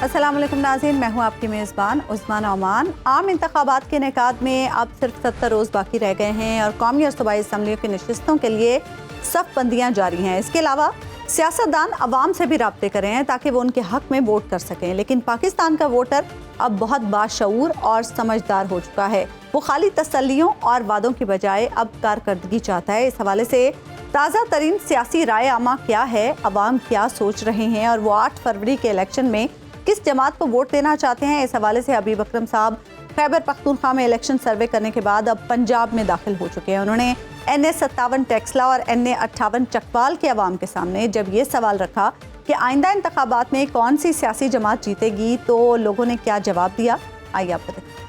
अस्सलाम वालेकुम नाज़रीन, मैं हूँ आपकी मेज़बान उस्मान ओमान। आम इंतखाबात के इनेकाद में अब सिर्फ 70 रोज़ बाकी रह गए हैं और कौमी और सूबाई असम्बलियों की नशिस्तों के लिए सख्त बंदियाँ जारी हैं। इसके अलावा सियासतदान अवाम से भी रब्ते कर रहे हैं ताकि वो उनके हक़ में वोट कर सकें, लेकिन पाकिस्तान का वोटर अब बहुत बाशऊर और समझदार हो चुका है। वो खाली तसल्लियों और वादों की बजाय अब कारकर्दगी चाहता है। इस हवाले से ताज़ा तरीन सियासी राय आमा क्या है, अवाम क्या सोच रहे हैं और वो 8 फरवरी के इलेक्शन में किस जमात को वोट देना चाहते हैं, इस हवाले से हबीब अकरम साहब खैबर पख्तूनख्वा में इलेक्शन सर्वे करने के बाद अब पंजाब में दाखिल हो चुके हैं। उन्होंने NA57 टेक्सला और NA58 चकवाल के अवाम के सामने जब ये सवाल रखा कि आइंदा इंतखाबात में कौन सी सियासी जमात जीतेगी तो लोगों ने क्या जवाब दिया, आइए आपको देखते हैं।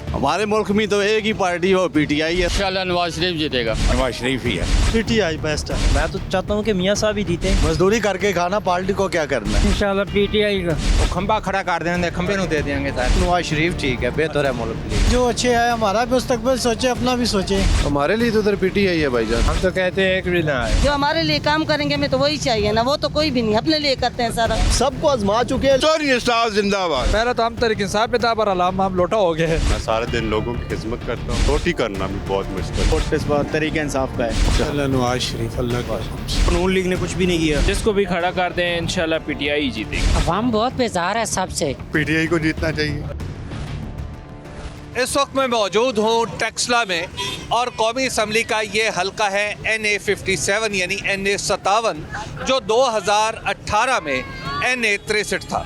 हमारे मुल्क में तो एक ही पार्टी हो, PTI है। इंशाल्लाह नवाज शरीफ जीतेगा। नवाज शरीफ ही है। PTI बेस्ट है। मैं तो चाहता हूँ कि मियाँ साहब ही जीते। मजदूरी करके खाना, पार्टी को क्या करना है। इंशाल्लाह PTI का वो खंबा खड़ा कर देंगे, खंबे नु दे देंगे सर। नवाज शरीफ ठीक है, बेहतर है मुल्क के लिए। जो अच्छे है हमारा भी मुस्तकबिल सोचे, अपना भी सोचे। हमारे लिए तो उधर PTI है भाईजान। हम तो कहते हैं एक भी ना है। जो हमारे लिए काम करेंगे हमें तो वही चाहिए ना, वो तो कोई भी नहीं, अपने लिए करते हैं सारा। सबको आजमा चुके हैं। सॉरी स्टार जिंदाबाद। पहले तो हम तरीके इंसाफ पे था, पर अलाम हम लोटा हो गए। मैं सारे दिन लोगों की खिदमत करता हूँ, रोटी करना भी बहुत मुश्किल। इस बात तरीके इंसाफ का है। नवाज शरीफ अल्लाह का कानून लीग ने कुछ भी नहीं किया। जिसको भी खड़ा कर दें इंशाल्लाह PTI ही जीतेगी। अवाम बहुत बेजार है सबसे। PTI को जीतना चाहिए। इस वक्त मैं मौजूद हूँ टेक्सला में और कौमी असम्बली का ये हल्का है NA57 यानी NA57 जो 2018 में NA63 था।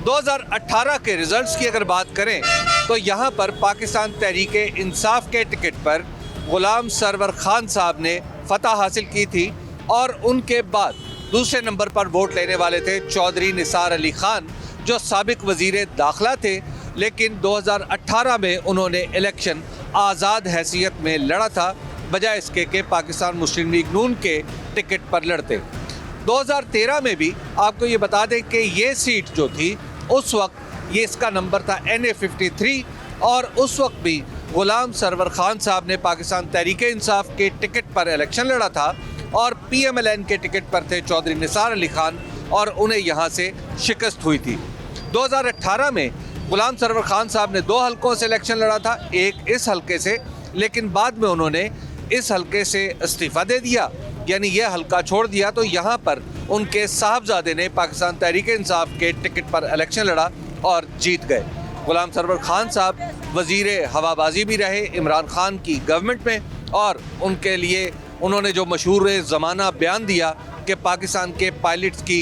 2018 के रिजल्ट्स की अगर बात करें तो यहाँ पर पाकिस्तान तहरीक इंसाफ के टिकट पर गुलाम सरवर खान साहब ने फतह हासिल की थी और उनके बाद दूसरे नंबर पर वोट लेने वाले थे चौधरी निसार अली खान जो साबिक वज़ीर दाखिला थे, लेकिन 2018 में उन्होंने इलेक्शन आज़ाद हैसियत में लड़ा था बजाय इसके कि पाकिस्तान मुस्लिम लीग नून के टिकट पर लड़ते। 2013 में भी आपको ये बता दें कि ये सीट जो थी उस वक्त ये इसका नंबर था NA53 और उस वक्त भी गुलाम सरवर खान साहब ने पाकिस्तान तहरीक इंसाफ के टिकट पर इलेक्शन लड़ा था और PMLN के टिकट पर थे चौधरी निसार अली खान और उन्हें यहाँ से शिकस्त हुई थी। 2018 में गुलाम सरवर खान साहब ने 2 हलकों से इलेक्शन लड़ा था, एक इस हलके से, लेकिन बाद में उन्होंने इस हलके से इस्तीफ़ा दे दिया यानी यह हलका छोड़ दिया। तो यहाँ पर उनके साहबजादे ने पाकिस्तान तहरीक इंसाफ के टिकट पर इलेक्शन लड़ा और जीत गए। गुलाम सरवर खान साहब वज़ीर हवाबाजी भी रहे इमरान खान की गवर्नमेंट में और उनके लिए उन्होंने जो मशहूर ज़माना बयान दिया कि पाकिस्तान के पायलट्स की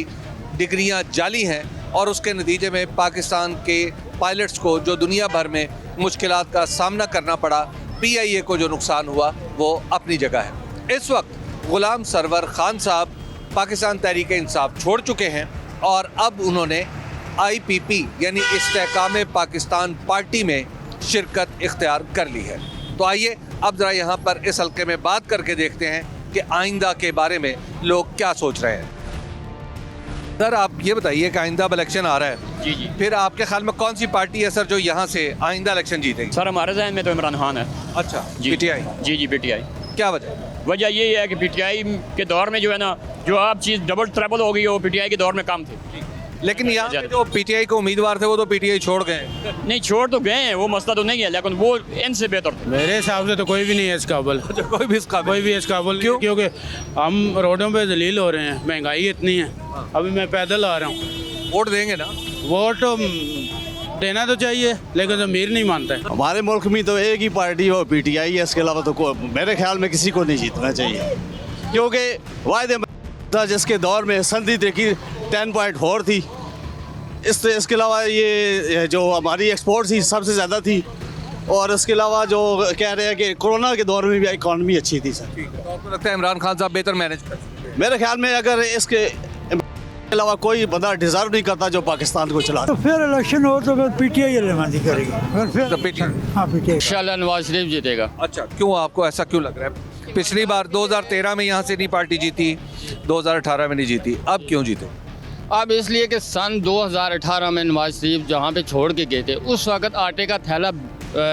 डिग्रियां जाली हैं और उसके नतीजे में पाकिस्तान के पायलट्स को जो दुनिया भर में मुश्किलात का सामना करना पड़ा, PIA को जो नुकसान हुआ वो अपनी जगह है। इस वक्त गुलाम सरवर खान साहब पाकिस्तान तहरीक इंसाफ छोड़ चुके हैं और अब उन्होंने IPP यानी इस्तेहकाम पाकिस्तान पार्टी में शिरकत इख्तियार कर ली है। तो आइए अब ज़रा यहाँ पर इस हल्के में बात करके देखते हैं कि आइंदा के बारे में लोग क्या सोच रहे हैं। सर आप ये बताइए कि आइंदा इलेक्शन आ रहा है, जी जी, फिर आपके ख्याल में कौन सी पार्टी है सर जो यहाँ से आइंदा इलेक्शन जीतेगी? सर हमारे जहन में तो इमरान खान है। अच्छा, जी PTI। जी PTI। क्या वजह? वजह ये है कि PTI के दौर में जो है ना, जो आप चीज़ डबल ट्रबल हो गई, वो PTI के दौर में कम थे। लेकिन यहाँ पे जो PTI के उम्मीदवार थे वो तो PTI छोड़ गए। नहीं छोड़ तो गए हैं, वो मसला तो नहीं है, लेकिन वो इनसे बेहतर थे। मेरे हिसाब से तो कोई भी नहीं है इस काबिल। कोई भी इस काबिल क्यों? क्योंकि हम रोडों पे जलील हो रहे हैं, महंगाई इतनी है। अभी मैं पैदल आ रहा हूँ। वोट देंगे ना? वोट तो देना तो चाहिए, लेकिन ज़मीर नहीं मानता है। हमारे मुल्क में तो एक ही पार्टी हो, PTI है। इसके अलावा तो मेरे ख्याल में किसी को नहीं जीतना चाहिए, क्योंकि वायदे जिसके दौर में संधी तरक्की 10.4 थी, इसके अलावा ये जो हमारी एक्सपोर्ट थी सबसे ज़्यादा थी और इसके अलावा जो कह रहे हैं कि कोरोना के दौर में भी इकॉनमी अच्छी थी सर। तो आपको लगता है इमरान खान साहब बेहतर मैनेज कर सकते हैं? मेरे ख्याल में अगर इसके अलावा कोई बंदा डिज़र्व नहीं करता जो पाकिस्तान को चला। तो फिर इलेक्शन हो तो फिर PTI लेमानी करेगी। तो PTI इंशाल्लाह नवाज शरीफ जीतेगा। अच्छा, क्यों आपको ऐसा क्यों लग रहा है? पिछली बार 2013 में यहाँ से नहीं पार्टी जीती, 2018 में नहीं जीती, अब क्यों जीते? अब इसलिए कि सन 2018 में नवाज शरीफ जहाँ पे छोड़ के गए थे उस वक्त आटे का थैला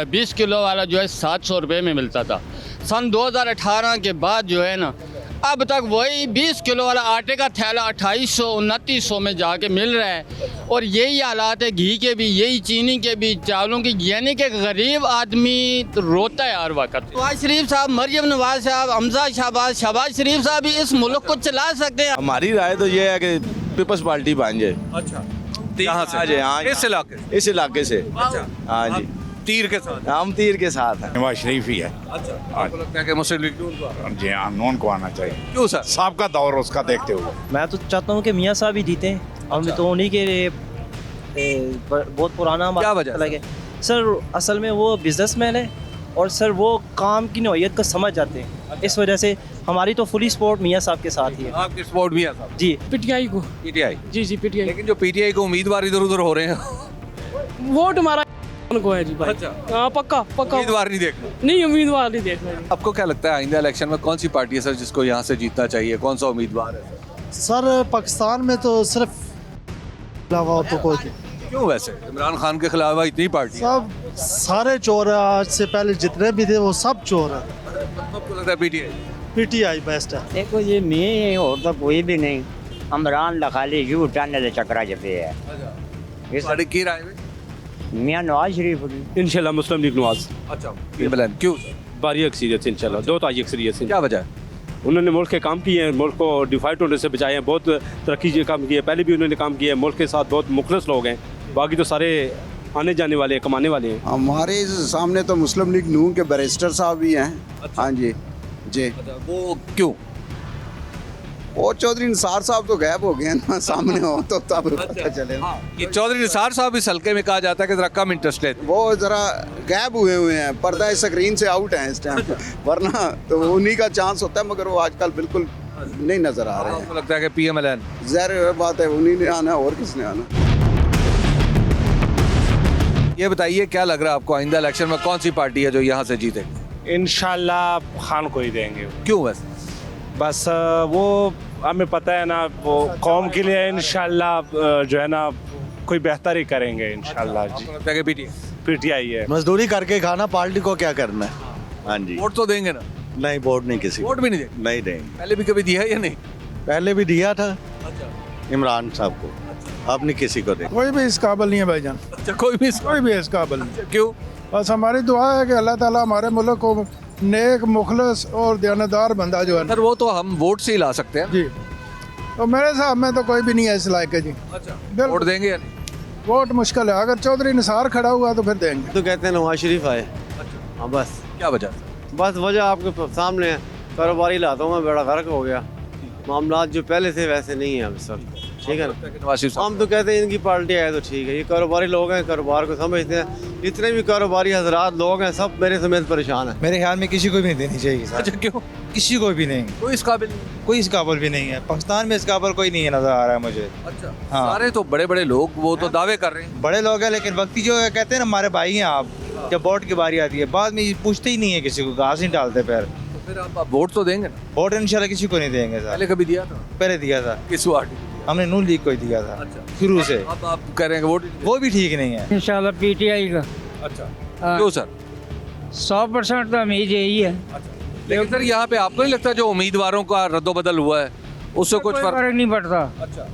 20 किलो वाला जो है 700 रुपये में मिलता था। सन 2018 के बाद जो है ना अब तक वही 20 किलो वाला आटे का थैला 2800 2900 में जाके मिल रहा है। और यही हालात है घी के भी, यही चीनी के भी, चावलों की, यानी कि गरीब आदमी तो रोता है हर वक्त। नवाज शरीफ साहब, मरियम नवाज साहब, हमजा शहबाज शरीफ साहब ही इस मुल्क को चला सकते हैं। हमारी राय तो ये है कि पीपल्स पार्टी बन जाए। अच्छा, कहाँ से? हाँ, इस इलाके से। हाँ जी, तीर के साथ। हम तीर के साथ हैं। नवाज शरीफ ही है। अच्छा, आपको लगता है कि मुस्लिम लीग नून जी हाँ, नून को आना चाहिए। क्यों सर? साहब का दौर उसका देखते हुए मैं तो चाहता हूँ कि मियाँ साहब ही जीते। हम तो उन्हीं के बहुत पुराना क्या वजह? लगे सर, असल में वो बिजनेसमैन है और सर वो काम की नौइयत को समझ जाते हैं। इस वजह से हमारी तो फुली सपोर्ट मियाँ साहब के साथ ही है। आपकी सपोर्ट भी है साहब? जी, पीटीआई को। पीटीआई? जी पीटीआई। लेकिन जो पीटीआई को उम्मीदवार इधर उधर हो रहे हैं, वोट हमारा को है जी भाई। अच्छा। हाँ, पक्का उम्मीदवार नहीं देखना। नहीं, उम्मीदवार नहीं देखना। आपको क्या लगता है आइंदा इलेक्शन में कौन सी पार्टी है सर जिसको यहाँ से जीतना चाहिए? कौन सा उम्मीदवार है सर पाकिस्तान में तो सिर्फ अलावा तो कोई क्यों? वैसे इमरान खान के खिलाफ इतनी पार्टी सब सारे चोर है। आज से पहले जितने भी थे वो सब चोर है। आपको लगता है पीटीआई? पीटीआई बेस्ट है। देखो ये मैं और तो कोई भी नहीं, इमरान लखाली यू टाने दे चक्रा जपे है इस साड़ी की राय में मियाँ नवाज शरीफ इंशाल्लाह मुस्लिम लीग नवाज। अच्छा, बिलन क्यों? बारी अक्सरियत इंशाल्लाह, दो ताजी अक्सरियत। क्या वजह है? उन्होंने मुल्क के काम किए हैं, मुल्क को डिफाइट होने से बचाए हैं, बहुत तरक्की के काम किए। पहले भी उन्होंने काम किया है, मुल्क के साथ बहुत मुखलिस लोग हैं। बाकी तो सारे आने जाने वाले हैं, कमाने वाले हैं। हमारे सामने तो मुस्लिम लीग नून के बैरिस्टर साहब भी हैं। हाँ जी जी। वो क्यों? और चौधरी निसार साहब तो गायब हो गए ना, सामने हो तो तब पता चले। ये चौधरी निसार साहब इस हल्के में कहा जाता है कि जरा कम इंटरेस्ट लेते। वो जरा गायब हुए हैं, पर्दा स्क्रीन से आउट हैं इस टाइम, वरना तो उन्हीं का चांस होता है, मगर वो आजकल बिल्कुल नहीं नजर आ रहे हैं। आपको लगता है कि पीएमएलएन? ज़ाहिर बात है उन्हीं ने आना, और किसने आना। ये बताइए क्या लग रहा है आपको आइंदा इलेक्शन में कौन सी पार्टी है जो यहाँ से जीतेगी? इंशाल्लाह खान को ही देंगे। क्यों वैसे? बस वो हमें पता है ना, वो कौम के लिए इंशाल्लाह जो है ना कोई बेहतर ही करेंगे इंशाल्लाह जी। आपको लगता है कि पीटीआई है। मजदूरी करके खाना, पार्टी को क्या करना है? हाँ जी। वोट तो देंगे ना? नहीं, वोट नहीं, किसी वोट भी नहीं देंगे? नहीं देंगे। पहले भी कभी दिया है या नहीं? पहले भी दिया था इमरान साहब को, अब नहीं किसी को देंगे। कोई भी इस काबिल नहीं है भाईजान। अच्छा, कोई भी? कोई भी इस काबिल नहीं। क्यों? बस हमारी दुआ है कि अल्लाह ताला हमारे मुल्क को नेक, मुखलस और दयानतदार बंदा जो है ना। सर वो तो हम वोट से ही ला सकते हैं जी, तो मेरे हिसाब में तो कोई भी नहीं है इस लायक है जी। अच्छा, वोट देंगे या नहीं? वोट मुश्किल है, अगर चौधरी निसार खड़ा हुआ तो फिर देंगे। तो कहते हैं नवाज शरीफ आए। हाँ बस। क्या वजह? बस वजह आपके सामने है, कारोबारी लातों में बड़ा फर्क हो गया। मामला जो पहले थे वैसे नहीं है अब सर। ठीक है ना? नवाज शरीफ हम तो कहते हैं इनकी पार्टी आए तो ठीक है। ये कारोबारी लोग हैं, कारोबार को समझते हैं। जितने भी कारोबारी हजरात लोग हैं सब मेरे समेत परेशान हैं। मेरे ख्याल में किसी को भी नहीं देनी चाहिए सर। अच्छा, क्यों? किसी को भी नहीं, कोई इस काबिल नहीं? कोई इस काबिल भी नहीं है। पाकिस्तान में इस काबिल कोई नहीं है, नजर आ रहा है मुझे। अच्छा, हाँ। सारे तो बड़े बड़े लोग वो तो दावे कर रहे हैं। बड़े लोग हैं, लेकिन वक्ती जो है, कहते हैं ना हमारे भाई हैं आप, जब वोट की बारी आती है बाद में पूछते ही नहीं है किसी को, घास नहीं डालते पैर। तो फिर आप वोट तो देंगे ना? वोट इंशाल्लाह किसी को नहीं देंगे सर। पहले कभी दिया था? पहले दिया था। किस पार्टी? हमने नून लीग को ही दिया था अच्छा, शुरू से। अब आप कह रहे हैं कि वोट? वो भी ठीक नहीं है। इंशाल्लाह पीटीआई का। अच्छा, क्यों सर? 100% तो उम्मीद यही है। लेकिन सर यहाँ पे आपको नहीं लगता जो उम्मीदवारों का रद्दोबदल हुआ है उससे कुछ कोई फर्क? फर्क नहीं पड़ता। अच्छा,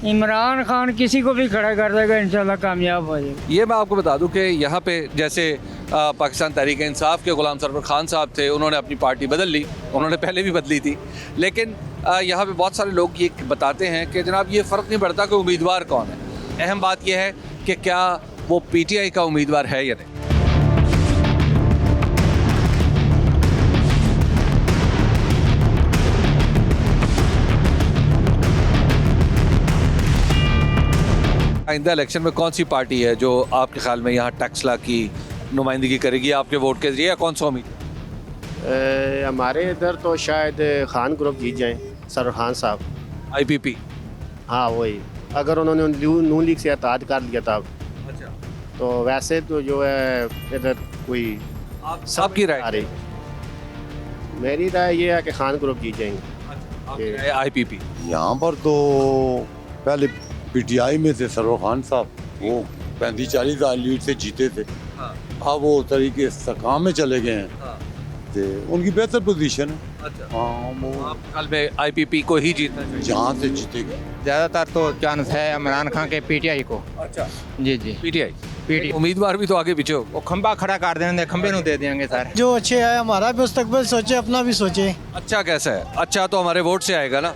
इमरान खान किसी को भी खड़ा कर देगा, इंशाल्लाह कामयाब हो जाएगा। ये मैं आपको बता दूं कि यहाँ पे जैसे पाकिस्तान तहरीक इंसाफ के गुलाम सरवर खान साहब थे, उन्होंने अपनी पार्टी बदल ली, उन्होंने पहले भी बदली थी। लेकिन यहाँ पे बहुत सारे लोग ये बताते हैं कि जनाब ये फ़र्क नहीं पड़ता कि उम्मीदवार कौन है, अहम बात यह है कि क्या वो पीटीआई का उम्मीदवार है या नहीं। आइंदा इलेक्शन में कौन सी पार्टी है जो आपके ख्याल में यहाँ टैक्स लॉ की नुमाइंदगी करेगी आपके वोट के जरिए, या कौन सा उम्मीद? हमारे इधर तो शायद खान ग्रुप जीत जाए, सर खान साहब। आईपीपी? हाँ वही, अगर उन्होंने नून लीग से इत्तेहाद कर लिया था। अच्छा, तो वैसे तो जो है इधर कोई आपकी राय? आ रही मेरी राय ये है कि खान ग्रुप जीत जाएंगे। आईपीपी? यहाँ पर तो पहले पीटीआई में थे सरवर खान साहब, वो 35-40 लीड से जीते थे। हाँ। अब वो तरीके इस्तेकाम में चले गए हैं। हाँ। तो उनकी बेहतर पोजीशन है। अच्छा, हाँ वो आपके ख्याल में आईपीपी को ही जीतना चाहिए? जहाँ से जीतेगी। ज़्यादातर तो चांस है इमरान खान के पीटीआई को। अच्छा, जी जी पीटीआई उम्मीदवार भी तो आगे पीछे हो। वो खंबा खड़ा कर देंगे, खंबे नु दे देंगे सर। जो अच्छे है हमारा भी मुस्तकबिल सोचे, अपना भी सोचे। अच्छा कैसा है? अच्छा तो हमारे वोट से आएगा ना।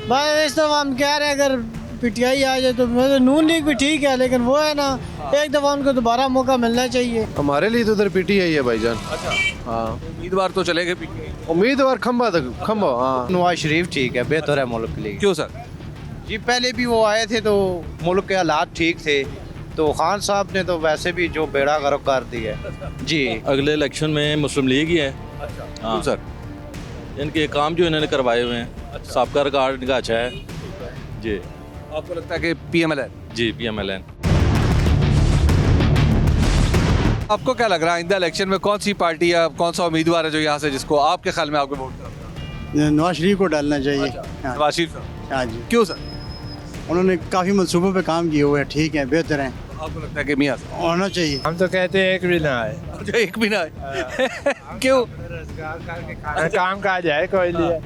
भाई इस दफ़ा हम कह रहे हैं अगर पीटीआई आ जाए तो नून लीग भी ठीक है, लेकिन वो है ना एक दफ़ा उनको दोबारा मौका मिलना चाहिए। हमारे लिए तो उधर पीटीआई है भाईजान। अच्छा, हाँ उम्मीदवार तो चलेंगे पीटीआई। उम्मीदवार खंबा तक खंबा। हाँ नवाज शरीफ ठीक है, बेहतर है मुल्क के लिए। क्यों सर? जी पहले भी वो आए थे तो मुल्क के हालात ठीक थे, तो खान साहब ने तो वैसे भी जो बेड़ा गर्क कर दिया है। जी अगले इलेक्शन में मुस्लिम लीग ही है। अच्छा, हाँ सर इनके काम जो इन्होंने करवाए हुए हैं, सबका रिकॉर्ड इनका अच्छा है जी। आपको लगता है कि पीएमएलएन? जी पीएमएलएन। आपको क्या लग रहा है आइंदा इलेक्शन में कौन सी पार्टी या कौन सा उम्मीदवार है जो यहाँ से जिसको आपके ख्याल में आपको वोट करना? नवाज शरीफ को डालना चाहिए। नवाज शरीफ साहब। हाँ जी, क्यों सर? उन्होंने काफ़ी मनसूबों पे काम किए हुए हैं, ठीक है, बेहतर हैं, आपको लगता है कि मियाँ साहब? होना चाहिए। हम तो कहते हैं एक भी ना आए, अच्छा, एक भी ना है। क्यों? काम का जाए कोई लिए।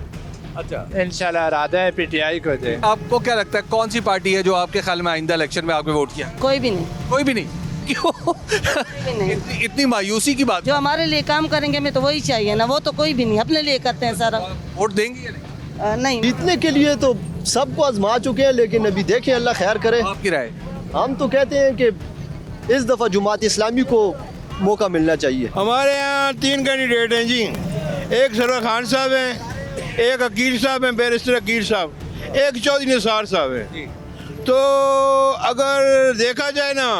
अच्छा, इंशाल्लाह इरादा है पीटीआई को दे। आपको क्या लगता है कौन सी पार्टी है जो आपके ख्याल में आइंदा इलेक्शन में आपने वोट किया? कोई भी नहीं, कोई भी नहीं। क्यों? कोई नहीं। इतनी मायूसी की बात। जो हमारे लिए काम करेंगे हमें तो वही चाहिए ना, वो तो कोई भी नहीं, अपने लिए करते हैं सारा। वोट देंगे या नहीं? नहीं, जीतने के लिए तो सबको आजमा चुके हैं, लेकिन अभी देखें अल्लाह खैर करे। आपकी राय? हम तो कहते हैं कि इस दफ़ा जमात इस्लामी को मौका मिलना चाहिए। हमारे यहाँ 3 कैंडिडेट हैं जी। एक सरवर खान साहब हैं, एक अकील साहब हैं, बैरिस्टर अकील साहब, एक चौधरी निसार साहब हैं। तो अगर देखा जाए ना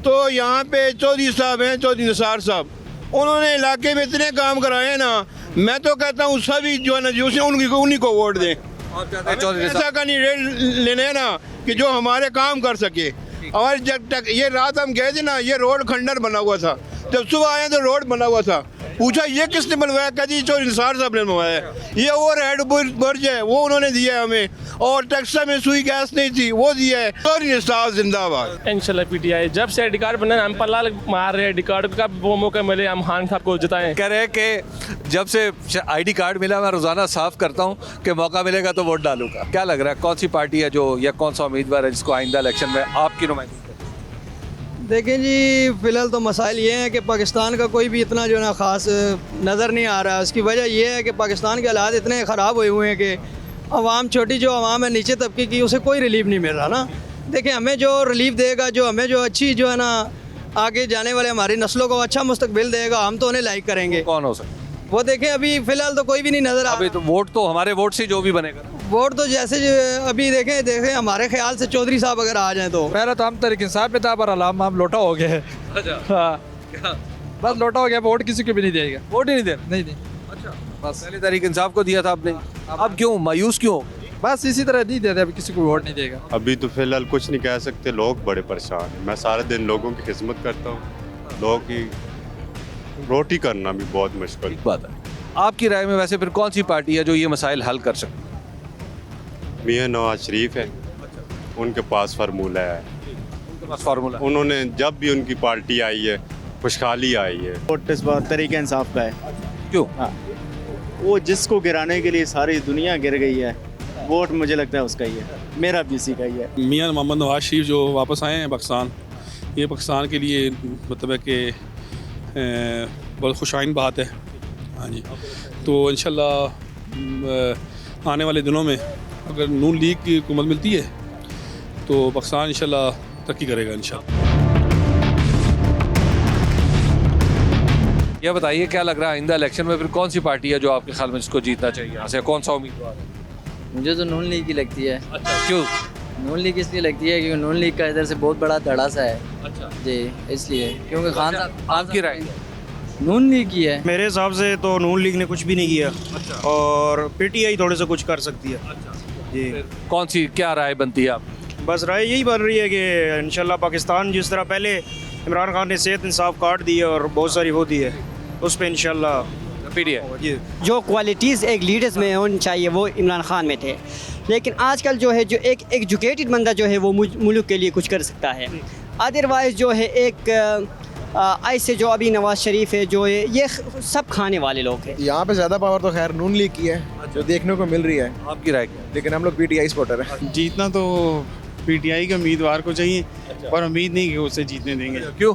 तो यहाँ पे चौधरी साहब हैं, चौधरी निसार साहब, उन्होंने इलाके में इतने काम कराए हैं ना, मैं तो कहता हूँ सभी जो है ना जो उन्हीं को वोट दें। ऐसा कैंडिडेट लेने हैं ना कि जो हमारे काम कर सके। हमारे जब तक ये रात हम गए थे ना, ये रोड खंडर बना हुआ था, जब सुबह आए तो रोड बना हुआ था, पूछा ये किसने बनवाया, कभी जो निसार साहब ने बनवाया है। ये और हेड बर्ज है वो उन्होंने दिया है हमें, और टेक्सा में सुई गैस नहीं थी वो दिया है। और निसार जिंदाबाद। इंशाल्लाह पीटीआई जब से आईडी कार्ड बना हम पल्ला मार रहे हैं, आईडी कार्ड का वो मौका मिले हम खान साहब को जिताएं। कह रहे हैं कि जब से आईडी कार्ड मिला मैं रोजाना साफ करता हूँ कि मौका मिलेगा तो वोट डालूंगा। क्या लग रहा है कौन सी पार्टी है जो या कौन सा उम्मीदवार है जिसको आइंदा इलेक्शन में आपकी नुमाइंदगी? देखें जी, फ़िलहाल तो मसाइल ये हैं कि पाकिस्तान का कोई भी इतना जो है ना ख़ास नज़र नहीं आ रहा है। उसकी वजह ये है कि पाकिस्तान के हालात इतने ख़राब हुए हैं कि अवाम, छोटी जो अवाम है नीचे तबके की, उसे कोई रिलीफ नहीं मिल रहा ना। देखें हमें जो रिलीफ देगा, जो हमें जो अच्छी जो है ना आगे जाने वाले हमारी नस्लों को अच्छा मुस्तकबिल देगा, हम तो उन्हें लाइक करेंगे। कौन हो सकता? वो देखें अभी फ़िलहाल तो कोई भी नहीं नज़र आ अभी तो वोट तो हमारे वोट से जो भी बनेगा। वोट तो जैसे अभी देखें हमारे ख्याल से चौधरी साहब अगर आ जाएं तो पहले तो हम तरीके इंसाफ पे था, पर अलाम हम लोटा हो गए। अच्छा, हाँ बस लोटा हो गया, वोट किसी को भी नहीं देगा। वोट ही नहीं दे? नहीं नहीं, अच्छा, बस पहले तरीके इंसाफ को दिया था आपने, अब क्यों मायूस क्यों? बस इसी तरह नहीं देते, अभी किसी को वोट नहीं देगा। अभी तो फिलहाल कुछ नहीं कह सकते, लोग बड़े परेशान हैं। मैं सारा दिन लोगों की खिदमत करता हूँ, लोगों की रोटी करना भी बहुत मुश्किल बात है। आपकी राय में वैसे फिर कौन सी पार्टी है जो ये मसाइल हल कर सकती है? मियाँ नवाज शरीफ है, उनके पास फार्मूला है, उनके पास फार्मूला। उन्होंने जब भी उनकी पार्टी आई है खुशहाली आई है। वोट इस बार तरीके इंसाफ का है। क्यों? हाँ, वो जिसको गिराने के लिए सारी दुनिया गिर गई है, वोट मुझे लगता है उसका ही है, मेरा भी इसी का ही है। मियाँ मोहम्मद नवाज शरीफ जो वापस आए हैं पाकिस्तान, ये पाकिस्तान के लिए मतलब है कि बहुत खुशाइन बात है। हाँ जी, तो इंशाल्लाह आने वाले दिनों में अगर नून लीग की हुकूमत मिलती है तो पाकिस्तान इंशाल्लाह तरक्की करेगा इंशाल्लाह। ये बताइए क्या लग रहा है आइंदा इलेक्शन में फिर कौन सी पार्टी है जो आपके ख्याल में जिसको जीतना चाहिए यहाँ से, कौन सा उम्मीदवार है? मुझे तो नून लीग की लगती है। अच्छा, क्यों? नून लीग इसलिए लगती है क्योंकि नून लीग का इधर से बहुत बड़ा धड़ा सा है। अच्छा जी, इसलिए क्योंकि खान साहब आपकी राय? नून लीग की है। मेरे हिसाब से तो नून लीग ने कुछ भी नहीं किया। अच्छा, और पीटीआई थोड़े से कुछ कर सकती है। अच्छा जी, कौन सी क्या राय बनती है आप? बस राय यही बन रही है कि इंशाल्लाह पाकिस्तान जिस तरह पहले इमरान खान ने सेहत इंसाफ कार्ड दिए और बहुत सारी वो दी है, उस पर इंशाल्लाह पीटीआई। जो क्वालिटीज़ एक लीडर्स में होनी चाहिए वो इमरान खान में थे, लेकिन आजकल जो है जो एक एजुकेटेड बंदा जो है वो मुल्क के लिए कुछ कर सकता है। अदरवाइज़ जो है एक ऐसे जो अभी नवाज शरीफ है जो है ये सब खाने वाले लोग हैं। यहाँ पे ज़्यादा पावर तो खैर नून लीग की है जो देखने को मिल रही है। आपकी राय क्या? लेकिन हम लोग पीटीआई सपोर्टर हैं। जीतना तो पीटीआई के उम्मीदवार को चाहिए, पर उम्मीद नहीं कि उसे जीतने देंगे। क्यों?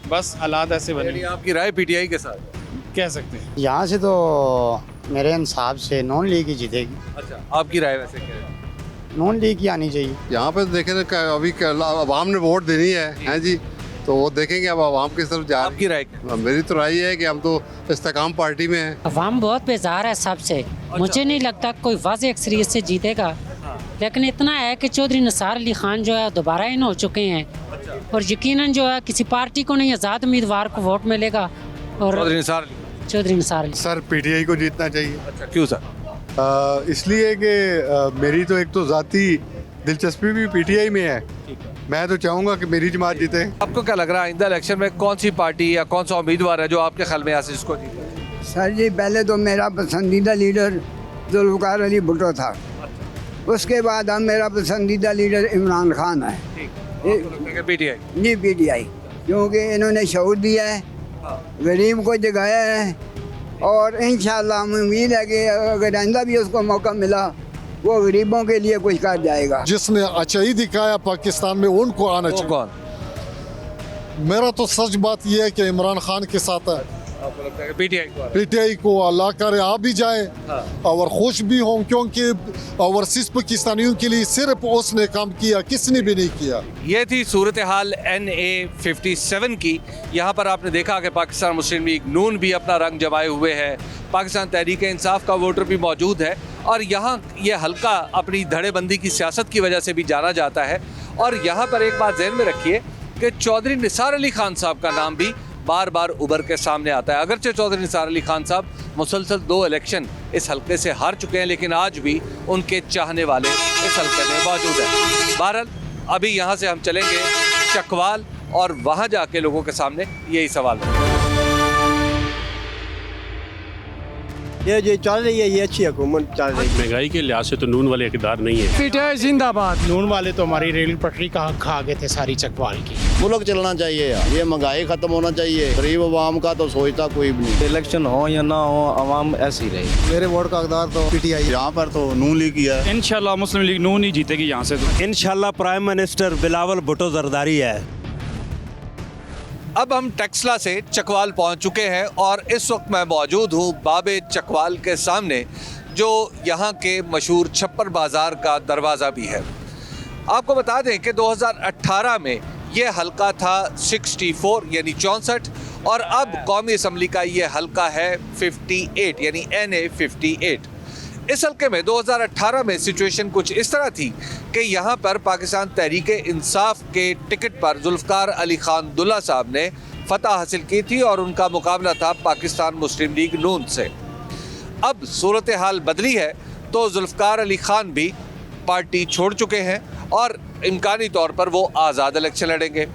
बस हालात ऐसे बने। आपकी राय पीटीआई के साथ कह सकते हैं। यहाँ से तो मेरे हिसाब से नॉन लीग ही जीतेगी। अच्छा, आपकी राय वैसे क्या है? नॉन लीग ही आनी चाहिए। यहाँ पे देखें अभी आवाम ने वोट देनी है जी, तो वो देखेंगे अब आवाम किस तरफ जा रही है। आपकी राय क्या? मेरी तो राय है कि हम तो इस्तेकाम पार्टी में हैं। अवाम बहुत बेजार है सबसे। मुझे नहीं लगता कोई वाज़ेह अक्सरियत से जीतेगा, लेकिन इतना है कि चौधरी निसार अली खान जो है दोबारा इन हो चुके हैं, और यकीनन जो है किसी पार्टी को नहीं आज़ाद उम्मीदवार को वोट मिलेगा। और चौधरी निसार अली सर पीटीआई को जीतना चाहिए। अच्छा, क्यों सर? इसलिए कि मेरी तो एक तो ज़ाती दिलचस्पी भी पीटीआई में है। मैं तो चाहूँगा कि मेरी जमात जीते। आपको क्या लग रहा है आइंदा इलेक्शन में कौन सी पार्टी या कौन सा उम्मीदवार है जो आपके ख्याल में यहाँ से इसको जीते? सर जी पहले तो मेरा पसंदीदा लीडर जुल्फ़िकार अली भुट्टो था, उसके बाद अब मेरा पसंदीदा लीडर इमरान खान है। पीटीआई? जी पीटीआई, क्योंकि इन्होंने शऊर दिया है, गरीब को जगाया है, और इंशाल्लाह हमें उम्मीद है कि अगर आइंदा भी उसको मौका मिला वो गरीबों के लिए कुछ कर जाएगा। जिसने अच्छाई दिखाया पाकिस्तान में उनको आना चाहिए। कौन? मेरा तो सच बात यह है कि इमरान खान के साथ है। आपको लगता है कि पीटीआई को अल्लाह करे आ भी जाए और खुश भी हों, क्योंकि ओवरसीज पाकिस्तानियों के लिए सिर्फ उसने काम किया, किसने भी नहीं किया। ये थी सूरत हाल NA57 की। यहाँ पर आपने देखा कि पाकिस्तान मुस्लिम लीग नून भी अपना रंग जमाए हुए है, पाकिस्तान तहरीक इंसाफ का वोटर भी मौजूद है, और यहाँ ये हल्का अपनी धड़ेबंदी की सियासत की वजह से भी जाना जाता है। और यहाँ पर एक बात ज़हन में रखिए कि चौधरी निसार अली खान साहब का नाम भी बार बार उभर के सामने आता है। अगरचे चौधरी निसार अली खान साहब मुसलसल 2 इलेक्शन इस हल्के से हार चुके हैं, लेकिन आज भी उनके चाहने वाले इस हल्के में मौजूद हैं। बहरहाल अभी यहाँ से हम चलेंगे चकवाल, और वहाँ जाके लोगों के सामने यही सवाल है। ये जो चल रही है ये अच्छी हुकूमत चल रही है। महंगाई के लिहाज से तो नून वाले इक़्तिदार नहीं है। पीटीआई जिंदाबाद। नून वाले तो हमारी रेल पटरी का हक खा गए थे सारी चकवाल की। मुल्क चलना चाहिए यार, ये महंगाई खत्म होना चाहिए। गरीब आवाम का तो सोचता कोई भी नहीं। इलेक्शन हो या ना हो, आवाम ऐसी रही। मेरे वोट का हकदार तो पीटीआई। यहाँ पर तो नून लीग ही है। इंशाल्लाह मुस्लिम लीग नून ही जीतेगी यहाँ से तो। इंशाल्लाह प्राइम मिनिस्टर बिलावल भुट्टो जरदारी है। अब हम टेक्सला से चकवाल पहुंच चुके हैं, और इस वक्त मैं मौजूद हूं बाबे चकवाल के सामने, जो यहाँ के मशहूर छप्पर बाज़ार का दरवाज़ा भी है। आपको बता दें कि 2018 में ये हल्का था 64 यानी 64, और अब कौमी असम्बली का ये हल्का है 58 यानी NA58। इस हल्के में 2018 में सिचुएशन कुछ इस तरह थी कि यहाँ पर पाकिस्तान तहरीक इंसाफ के टिकट पर जुल्फ़िकार अली खान दुल्ला साहब ने फतह हासिल की थी, और उनका मुकाबला था पाकिस्तान मुस्लिम लीग नून से। अब सूरत हाल बदली है, तो जुल्फ़िकार अली खान भी पार्टी छोड़ चुके हैं, और इम्कानी तौर पर वो आज़ाद इलेक्शन लड़ेंगे।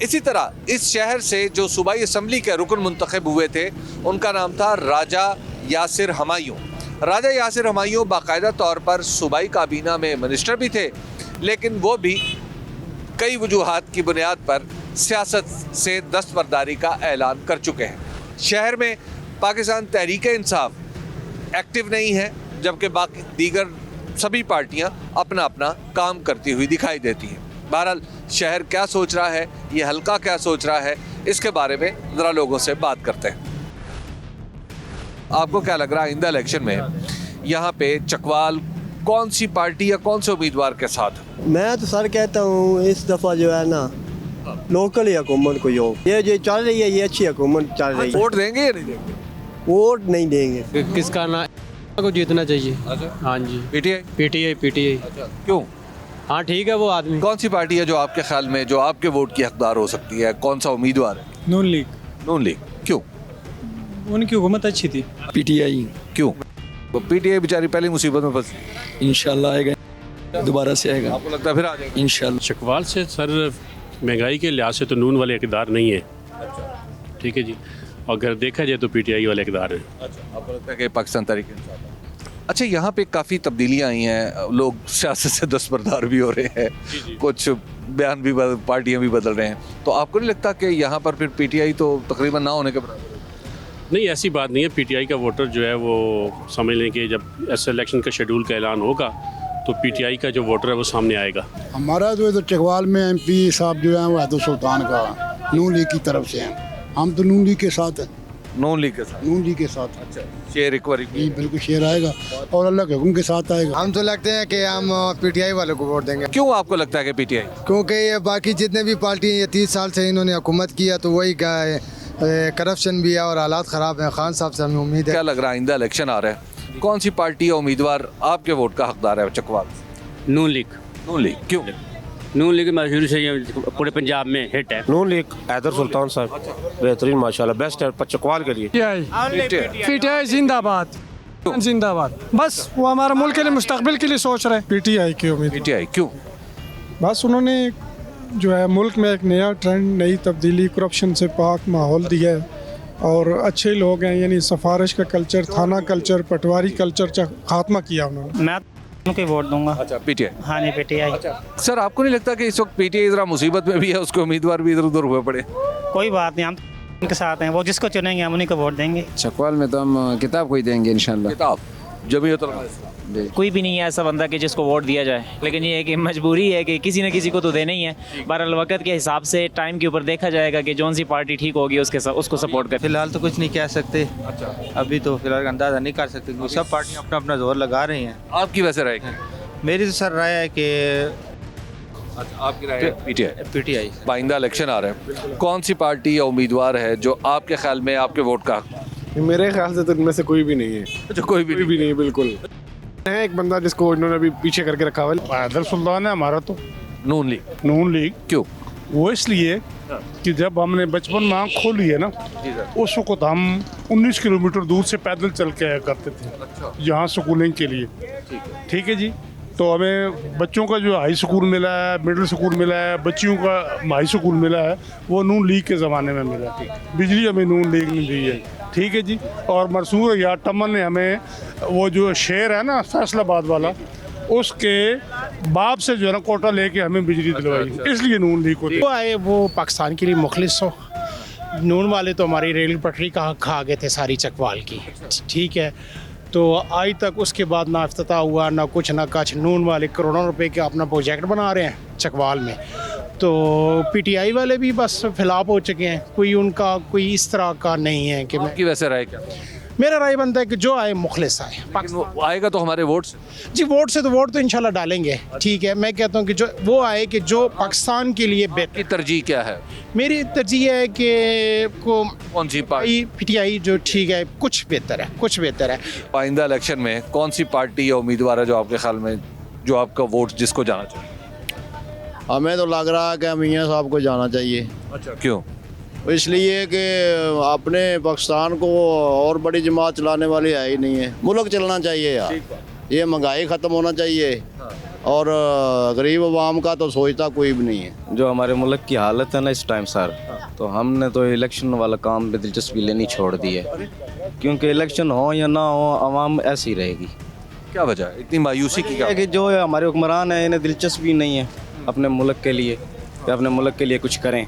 इसी तरह इस शहर से जो सूबाई असम्बली के रुकन मुंतखब हुए थे, उनका नाम था राजा यासिर हमायूं। राजा यासिर हमायूं बाकायदा तौर पर सूबाई काबीना में मिनिस्टर भी थे, लेकिन वो भी कई वजूहात की बुनियाद पर सियासत से दस्तबरदारी का ऐलान कर चुके हैं। शहर में पाकिस्तान तहरीक इंसाफ एक्टिव नहीं है, जबकि बाकी दीगर सभी पार्टियां अपना अपना काम करती हुई दिखाई देती हैं। बहरहाल शहर क्या सोच रहा है, ये हल्का क्या सोच रहा है, इसके बारे में ज़रा लोगों से बात करते हैं। आपको क्या लग रहा है आइंदा इलेक्शन में यहाँ पे चकवाल कौन सी पार्टी या कौन से उम्मीदवार के साथ? मैं तो सर कहता हूँ इस दफ़ा जो है ना लोकल ही हुकूमत कोई हो। ये जो चल रही है ये अच्छी हुकूमत चल रही है। वोट देंगे या नहीं देंगे? वोट नहीं देंगे। किसका ना को जीतना चाहिए। अच्छा, हाँ जी पीटीआई। अच्छा, क्यों? हाँ ठीक है। वो आदमी कौन सी पार्टी है जो आपके ख्याल में जो आपके वोट की हकदार हो सकती है? कौन सा उम्मीदवार है? नून लीग। नून लीग क्यों? उनकी हुकूमत अच्छी थी। पीटीआई क्यों? पीटीआई बेचारी पहली मुसीबत में फंसी। इंशाल्लाह आएगा, दोबारा से आएगा। आपको लगता है फिर आ जाएगा? इंशाल्लाह। चकवाल से सर महंगाई के लिहाज से तो नून वाले इक़्तिदार नहीं है। ठीक है जी, अगर देखा जाए तो पीटीआई वाले इक़्तिदार है। अच्छा, आपको लगता है कि पाकिस्तान तहरीक इंसाफ? अच्छा, यहाँ पे काफ़ी तब्दीलियाँ आई हैं, लोग सियासत से दस्तबरदार भी हो रहे हैं, कुछ बयान भी पार्टियाँ भी बदल रहे हैं, तो आपको नहीं लगता कि यहाँ पर फिर पीटीआई तो तकरीबन ना होने के बराबर? नहीं, ऐसी बात नहीं है। पीटीआई का वोटर जो है वो समझ लें कि जब ऐसे इलेक्शन का शेड्यूल का ऐलान होगा तो पीटीआई का जो वोटर है वो सामने आएगा। हमारा जो है तो चकवाल में एमपी साहब जो है वो हैदर सुल्तान का नून लीग की तरफ से हैं। हम तो नून लीग के साथ हैं। नून लीग के साथ? नून लीग के साथ। अच्छा, शेयर एक बार जी बिल्कुल शेयर आएगा और अल्लाह के हुक्म के साथ आएगा। हम तो लगते हैं कि हम पीटीआई वालों को वोट देंगे। क्यों आपको लगता है कि पीटीआई? क्योंकि ये बाकी जितने भी पार्टी ये 30 साल से इन्होंने हुकूमत किया तो वही का करप्शन भी है और हालात ख़राब हैं। खान साहब से हमें उम्मीद है। क्या लग रहा है आइंदा इलेक्शन आ रहा है, कौन सी पार्टी या उम्मीदवार आपके वोट का हकदार है चकवाल? नून लीग। नून लीग क्यों? नून लीग शुरू से पूरे पंजाब में हिट है। नून लीग हैदर सुल्तान साहब बेहतरीन, माशाल्लाह बेस्ट है चकवाल के लिए। पीटीआई जिंदाबाद, जिंदाबाद। बस वो हमारे मुल्क के लिए, मुस्तकबिल के लिए सोच रहे हैं। पीटीआई की उम्मीद। पीटीआई क्यों? बस उन्होंने जो है मुल्क में एक नया ट्रेंड, नई तब्दीली, करप्शन से पाक माहौल दिया है और अच्छे लोग हैं, यानी सिफारिश का कल्चर, थाना कल्चर, पटवारी कल्चर खात्मा किया उन्होंने। मैं उनके वोट दूंगा। अच्छा, पीटीआई। हाँ जी, पीटीआई। सर, आपको नहीं लगता कि इस वक्त पीटीआई जरा मुसीबत में भी है, उसके उम्मीदवार भी इधर उधर हुए पड़े? कोई बात नहीं, हम उनके साथ हैं, वो जिसको चुनेंगे हम उन्हीं को वोट देंगे। चकवाल में तो हम किताब को ही देंगे इंशाल्लाह। किताब जमीयत कोई भी नहीं है ऐसा बंदा कि जिसको वोट दिया जाए, लेकिन ये है कि मजबूरी है कि किसी न किसी को तो देना ही है। बहरहाल वक्त के हिसाब से टाइम के ऊपर देखा जाएगा कि जौन सी पार्टी ठीक होगी उसको सपोर्ट कर। फिलहाल तो कुछ नहीं कह सकते। अच्छा, अभी तो फिलहाल अंदाज़ा नहीं कर सकते क्योंकि सब पार्टियाँ अपना अपना जोर लगा रही हैं। आपकी वैसे राय क्या? मेरी तो सर राय है कि आपकी राय पीटीआई? पीटीआई। आइंदा इलेक्शन आ रहा है, कौन सी पार्टी या उम्मीदवार है जो आपके ख्याल में आपके वोट का? मेरे ख्याल से तो इनमें से कोई भी नहीं है। अच्छा, कोई भी नहीं, बिल्कुल है। एक बंदा जिसको इन्होंने अभी पीछे करके रखा हुआ है, हैदर सुल्तान है हमारा तो। नून लीग। नून लीग क्यों? वो इसलिए कि जब हमने बचपन में आँख खोली है ना, उस वक्त हम 19 किलोमीटर दूर से पैदल चल के आया करते थे यहाँ स्कूलिंग के लिए। ठीक है जी, तो हमें बच्चों का जो हाई स्कूल मिला है, मिडिल स्कूल मिला है, बच्चियों का हाई स्कूल मिला है, वो नून लीग के ज़माने में मिला। बिजली हमें नून लीग ने दी है। ठीक है जी, और मरसूर या टमन ने हमें वो जो शहर है ना फैसलाबाद वाला, उसके बाप से जो है ना कोटा लेके हमें बिजली दिलवाई, इसलिए नून लीग को वो आए, वो पाकिस्तान के लिए मुखलिस हो। नून वाले तो हमारी रेल पटरी का खा गए थे सारी चकवाल की। ठीक है, तो आज तक उसके बाद ना इफ्तिताह हुआ, ना कुछ ना कछ। नून वाले करोड़ों रुपए के अपना प्रोजेक्ट बना रहे हैं चकवाल में, तो पीटीआई वाले भी बस फिलाप हो चुके हैं। कोई उनका कोई इस तरह का नहीं है कि आपकी वैसे राय क्या? मेरा राय बनता है कि जो आए मुखलिस आए। आएगा तो हमारे वोट से जी, वोट से तो वोट तो इंशाल्लाह डालेंगे। ठीक है, मैं कहता हूँ कि जो वो आए कि जो पाकिस्तान के लिए बेहतर। तरजीह क्या है? मेरी तरजीह है कि कौन सी पार्टी? पीटीआई जो ठीक है, कुछ बेहतर है, कुछ बेहतर है। आइंदा इलेक्शन में कौन सी पार्टी या उम्मीदवार है जो आपके ख्याल में, जो आपका वोट जिसको जाना चाहिए? हमें तो लग रहा है कि मियाँ साहब को जाना चाहिए। अच्छा, क्यों? इसलिए कि अपने पाकिस्तान को और बड़ी जमात चलाने वाली है ही नहीं है। मुल्क चलना चाहिए यार, ये महंगाई ख़त्म होना चाहिए और गरीब आवाम का तो सोचता कोई भी नहीं है। जो हमारे मुल्क की हालत है ना इस टाइम सर, तो हमने तो इलेक्शन वाला काम पे दिलचस्पी लेनी छोड़ दी है, क्योंकि इलेक्शन हो या ना हो आवाम ऐसी रहेगी। क्या वजह है इतनी मायूसी की? क्या कि जो हमारे हुक्मरान हैं इन्हें दिलचस्पी नहीं है अपने मुल्क के लिए, कि अपने मुल्क के लिए कुछ करें।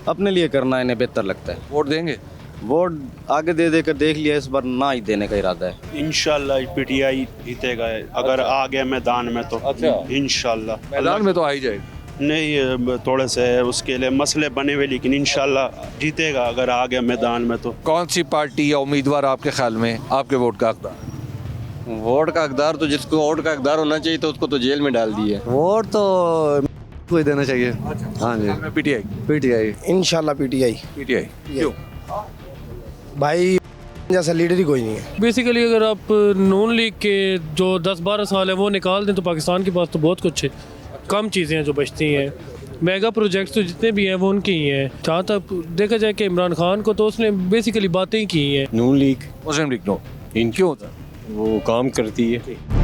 अपने लिए करना इन्हें बेहतर लगता है। वोट देंगे? वोट आगे दे कर देख लिया, इस बार ना ही देने का इरादा है। इंशाल्लाह पीटीआई जीतेगा अगर आ गया मैदान में तो। अच्छा, इंशाल्लाह मैदान में तो आ ही जाएगा। नहीं, थोड़े से उसके लिए मसले बने हुए, लेकिन इंशाल्लाह जीतेगा अगर आ गया मैदान में तो। कौन सी पार्टी या उम्मीदवार आपके ख्याल में आपके वोट का हकदार? वोट का हकदार तो जिसको वोट का हकदार होना चाहिए तो उसको तो जेल में डाल दिया। वोट तो कोई देना चाहिए। हाँ जी, पीटीआई। पीटीआई इंशाल्लाह पीटीआई। पीटीआई क्यों? भाई जैसा लीडर ही कोई नहीं है। बेसिकली अगर आप नून लीग के जो 10-12 साल है वो निकाल दें तो पाकिस्तान के पास तो बहुत कुछ है, कम चीज़ें हैं जो बचती हैं। मेगा प्रोजेक्ट्स तो जितने भी हैं वो उनके ही हैं। जहाँ तक देखा जाए कि इमरान खान को तो उसने बेसिकली बातें ही की हैं। नून लीग, मुस्लिम लीग नो, क्यों होता है? वो काम करती है।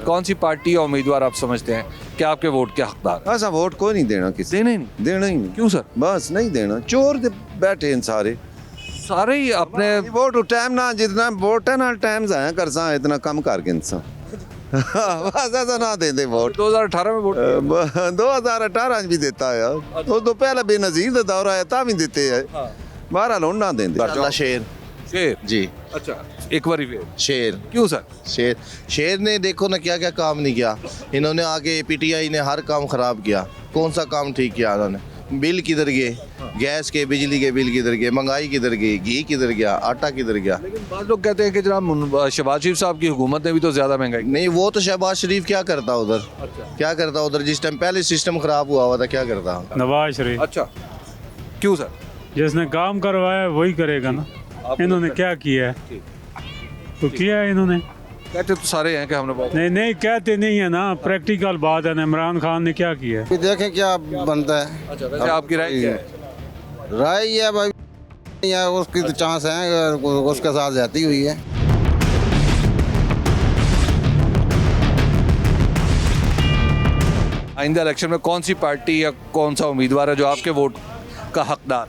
कौन सी पार्टी या उम्मीदवार आप समझते हैं कि आपके वोट के हकदार? ऐसा वोट को नहीं देना, किसी देना ही नहीं। देना ही नहीं। क्यों सर? बस नहीं देना, चोर बैठे हैं सारे, सारे ही अपने वोट टाइम ना जितना वोट है ना टाइम जाया कर सा इतना कम कर के इंसान बस ऐसा ना दे वोट 2018 में वोट 2018 भी देता है यार तो पहले बेनजीर का दौर आया तब भी देते हैं बारह लोन ना देंगे शेर जी अच्छा एक बार फिर शेर क्यों सर शेर ने देखो ना क्या क्या काम नहीं किया इन्होंने आगे पीटीआई ने हर काम खराब किया कौन सा काम ठीक किया उन्होंने बिल किधर गए गैस के बिजली के बिल किधर गए महंगाई किधर गई घी किधर गया आटा किधर गया लेकिन बाद लोग कहते हैं कि जनाब शहबाज शरीफ साहब की हुकूमत ने भी तो ज्यादा महंगाई नहीं वो तो शहबाज शरीफ क्या करता उधर क्या करता उधर जिस टाइम पहले सिस्टम खराब हुआ था क्या करता नवाज शरीफ। अच्छा क्यों सर जिसने काम करवाया वही करेगा ना इन्होंने क्या किया है तो किया है इन्होंने कहते तो सारे हैं कि हमने बहुत नहीं कहते नहीं है ना प्रैक्टिकल बात है ना इमरान खान ने क्या किया है देखें क्या बनता है अच्छा वैसे आपकी राय क्या है राय ये भाई या उसकी तो चांस है उसके साथ जाती हुई है आइंदा इलेक्शन में कौन सी पार्टी या कौन सा उम्मीदवार है जो आपके वोट का हकदार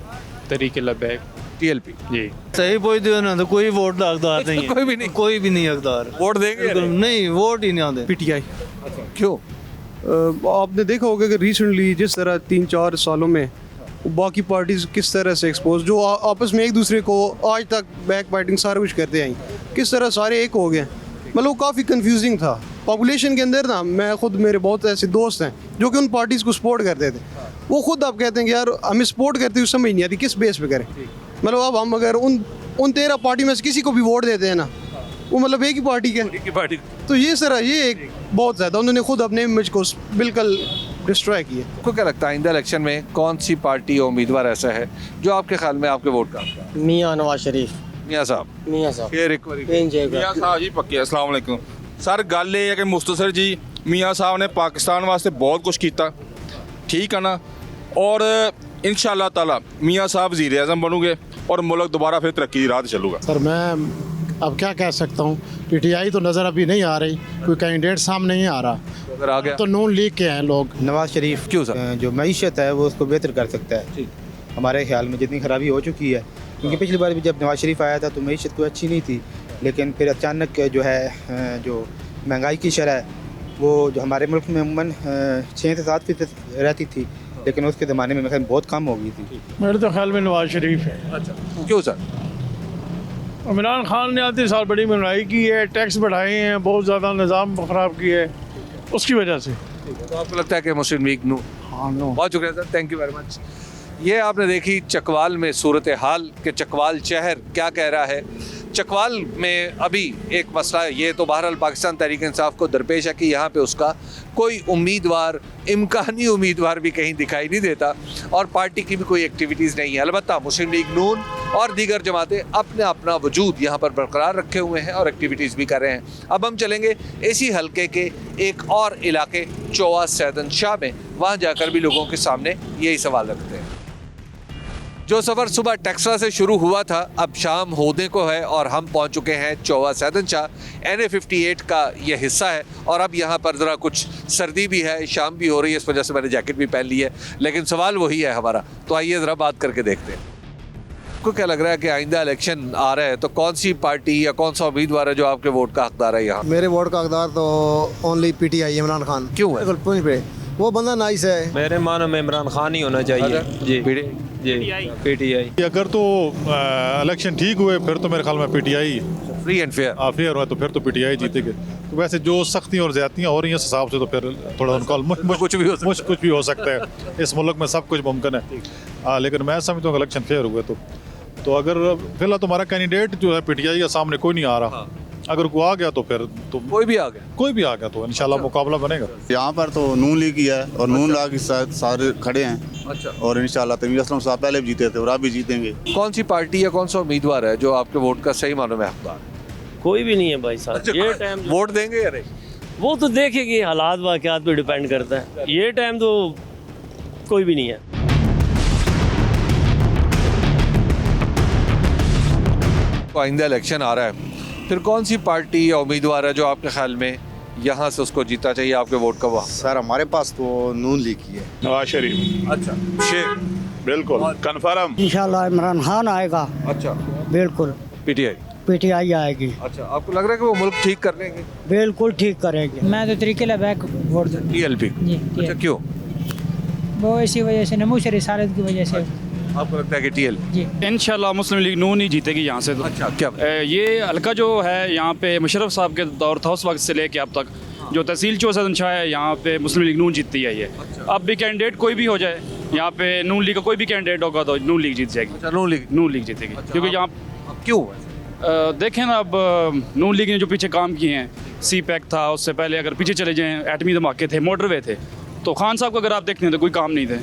तरीके लबैक टीएलपी जी सही पूछ दियो ना तो कोई वोट का हकदार नहीं है कोई भी नहीं हकदार वोट देंगे नहीं वोट ही नहीं आते पीटीआई क्यों आपने देखा होगा कि रिसेंटली जिस तरह 3-4 सालों में बाकी पार्टीज किस तरह से एक्सपोज जो आपस में एक दूसरे को आज तक बैक फाइटिंग सारा कुछ करते आई किस तरह सारे एक हो गए मतलब वो काफ़ी कंफ्यूजिंग था पॉपुलेशन के अंदर ना मैं खुद मेरे बहुत ऐसे दोस्त हैं जो कि उन पार्टीज़ को सपोर्ट करते थे वो खुद आप कहते हैं कि यार हमें सपोर्ट करते हुए समझ नहीं आती किस बेस पे करें मतलब अब हम अगर उन 13 पार्टी में से किसी को भी वोट देते हैं ना वो मतलब एक ही पार्टी के तो ये सर ये एक बहुत ज़्यादा उन्होंने खुद अपने इमेज को बिल्कुल डिस्ट्रॉय किया। आपको क्या लगता है आइंदा इलेक्शन में कौन सी पार्टी या उम्मीदवार ऐसा है जो आपके ख्याल में आपके वोट का मियाँ नवाज शरीफ मियाँ साहब मियाँ एक बार जी पक्के अस्सलाम वालेकुम सर गल ये है कि मुख्तसर जी मियाँ साहब ने पाकिस्तान वास्ते बहुत कुछ किया ठीक है ना और इंशाअल्लाह ताला मियाँ साहब वज़ीर आज़म बनूंगे और मुल्क दोबारा फिर तरक्की की राह चलूगा। सर मैं अब क्या कह सकता हूँ पीटीआई तो नज़र अभी नहीं आ रही कोई कैंडिडेट सामने नहीं आ रहा अगर आ गया तो नून लीग के हैं लोग। नवाज शरीफ क्यों सर जो मईशत है वो उसको बेहतर कर सकता है हमारे ख्याल में जितनी खराबी हो चुकी है क्योंकि पिछली बार भी जब नवाज शरीफ आया था तो मईशत कोई अच्छी नहीं थी लेकिन फिर अचानक जो है जो महंगाई की शरह वो जो हमारे मुल्क में अमूमन 6 से 7% रहती थी लेकिन उसके ज़माने में मेरे बहुत कम हो गई थी। मेरे तो ख्याल में नवाज शरीफ है। अच्छा क्यों सर इमरान खान ने आते साल बड़ी महंगाई की है टैक्स बढ़ाए हैं बहुत ज़्यादा निज़ाम ख़राब किया है उसकी वजह से तो आपको लगता है कि मुस्लिम लीग नू बहुत शुक्रिया sir thank you very much. ये आपने देखी चकवाल में सूरत हाल के चकवाल शहर क्या कह रहा है। चकवाल में अभी एक मसला है ये तो बहरहाल पाकिस्तान तहरीक इंसाफ को दरपेश है कि यहाँ पे उसका कोई उम्मीदवार इम्कानी उम्मीदवार भी कहीं दिखाई नहीं देता और पार्टी की भी कोई एक्टिविटीज़ नहीं है। अलबत्ता मुस्लिम लीग नून और दीगर जमातें अपने अपना वजूद यहाँ पर बरकरार रखे हुए हैं और एक्टिविटीज़ भी कर रहे हैं। अब हम चलेंगे इसी हलके के एक और इलाके चौवा सैदन शाह में, वहाँ जाकर भी लोगों के सामने यही सवाल रखते हैं। जो सफ़र सुबह टेक्सला से शुरू हुआ था अब शाम होने को है और हम पहुंच चुके हैं चौवा सैदन शाह। NA58 का ये हिस्सा है और अब यहाँ पर ज़रा कुछ सर्दी भी है शाम भी हो रही है इस वजह से मैंने जैकेट भी पहन ली है लेकिन सवाल वही है हमारा। तो आइए ज़रा बात करके देखते हैं आपको क्या लग रहा है कि आइंदा इलेक्शन आ रहा है तो कौन सी पार्टी या कौन सा उम्मीदवार है जो आपके वोट का हकदार है यहाँ? मेरे वोट का हकदार तो ओनली पीटीआई इमरान खान। क्यों है? बिल्कुल पे वो बंदा नाइस है। मेरे मानो में इमरान खान ही होना चाहिए जी पीटीआई। अगर तो इलेक्शन ठीक हुए फिर तो मेरे ख्याल में पीटीआई फ्री एंड फेयर हुआ तो फिर तो पीटीआई जीतेगी। तो वैसे जो सख्ती और ज्यादतियाँ हो रही हैं इस हिसाब से तो फिर थोड़ा उनका कुछ भी हो सकता है। इस मुल्क में सब कुछ मुमकिन है लेकिन मैं समझता हूँ इलेक्शन फेयर हुए तो अगर फिलहाल तुम्हारा कैंडिडेट जो है पीटीआई के सामने कोई नहीं आ रहा अगर कोई आ गया तो फिर तो कोई भी आ गया तो इंशाल्लाह मुकाबला बनेगा। यहाँ पर तो नून लीग ही है और नून लीग के साथ सारे खड़े हैं। अच्छा और इंशाल्लाह तमीर असलम साहब पहले भी जीते थे और आप भी जीतेंगे। कौन सी पार्टी या कौन सा उम्मीदवार है जो आपके वोट का सही मानों में हकदार? कोई भी नहीं है भाई साहब। अच्छा, ये टाइम वोट देंगे या नहीं वो तो देखेगी हालात वाक़यात पे डिपेंड करता है। ये टाइम तो कोई भी नहीं है। आइंदा इलेक्शन आ रहा है फिर कौन सी पार्टी या उम्मीदवार है जो आपके ख्याल में यहाँ से उसको जीतना चाहिए आपके वोट का? वहाँ सर हमारे पास तो नून लीग ही है। नवाज शरीफ। अच्छा शेर बिल्कुल कन्फर्म। इंशाल्लाह इमरान खान आएगा। अच्छा, बिल्कुल पीटीआई आएगी। अच्छा, आपको लग रहा है कि वो मुल्क ठीक कर लेंगे? बिल्कुल ठीक करेंगे। मैं तो तरीके बैक वोट टीएलपी। अच्छा, क्यों? वो इसी वजह से नमूज रिसालत की वजह से। आपको लगता है कि टीएल? इंशाल्लाह मुस्लिम लीग नून ही जीतेगी यहाँ से तो। अच्छा, क्या ये हल्का जो है यहाँ पे मुशर्रफ साहब के दौर था उस वक्त से लेके अब तक जो तहसील चौसा है यहाँ पे मुस्लिम लीग नून जीतती है। ये अब भी कैंडिडेट कोई भी हो जाए यहाँ पे नून लीग का कोई भी कैंडिडेट होगा तो नून लीग जीत जाएगी। अच्छा, नून लीग जीतेगी। क्योंकि यहाँ क्यों देखें ना, अब नून लीग ने जो पीछे काम किए हैं, सी पैक था, उससे पहले अगर पीछे चले जाएँ एटमी धमाके थे, मोटरवे थे, तो खान साहब को अगर आप देखते हैं तो कोई काम नहीं थे।